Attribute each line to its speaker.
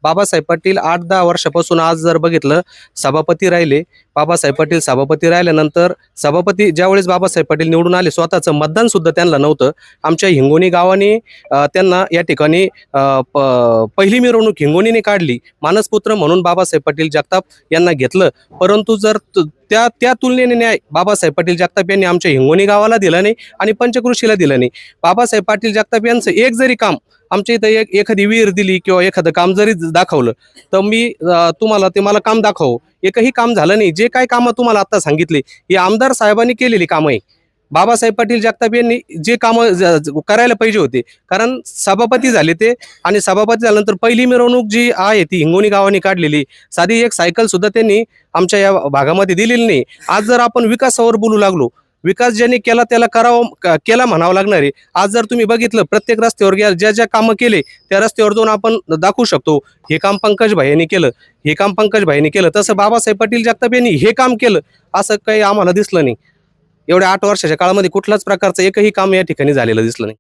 Speaker 1: बाबासाहेब पाटील 8-10 वर्षापासून आज जर बघितलं सभापती राहिले. बाबासाहेब पाटील सभापती राहिल्यानंतर सभापती ज्यावेळेस बाबासाहेब पाटील निवडून आले, स्वतःचं मतदान सुद्धा त्यांना नव्हतं. आमच्या हिंगोली गावाने त्यांना या ठिकाणी पहिली मिरवणूक हिंगोलीने काढली. मानसपुत्र म्हणून बाबासाहेब पाटील जगताप यांना घेतलं. परंतु जर त्या तुलनेने न्याय बाबासाहेब पाटील जगताप यांनी आमच्या हिंगोली गावाला दिला नाही आणि पंचकृषीला दिलं नाही. बाबासाहेब पाटील जगताप यांचं एक जरी काम आमच्या इथं एखादी विहीर दिली किंवा एखादं काम जरी दाखवलं तर मी तुम्हाला ते मला काम दाखवू, एकही काम झालं नाही. जे काय कामं तुम्हाला आता सांगितले ही आमदार साहेबांनी केलेली कामं आहे. बाबासाहेब पाटील जगताप यांनी जे कामं करायला पाहिजे होते, कारण सभापती झाले ते आणि सभापती झाल्यानंतर पहिली मिरवणूक जी आहे ती हिंगोली गावाने काढलेली. साधी एक सायकल सुद्धा त्यांनी आमच्या या भागामध्ये दिलेली नाही. आज जर आपण विकासावर बोलू लागलो, विकास ज्यांनी केला त्याला केला म्हणावं लागणार आहे. आज जर तुम्ही बघितलं प्रत्येक रस्त्यावर ज्या ज्या कामं केले त्या रस्त्यावर जाऊन आपण दाखवू शकतो. हे काम पंकज भाईंनी केलं, हे काम पंकज भाईंनी केलं. तसं बाबासाहेब पाटील जगताप यांनी हे काम केलं असं काही आम्हाला दिसलं नाही. एवढ्या 8 वर्षाच्या काळामध्ये कुठल्याच प्रकारचं एकही काम या ठिकाणी झालेलं दिसलं नाही.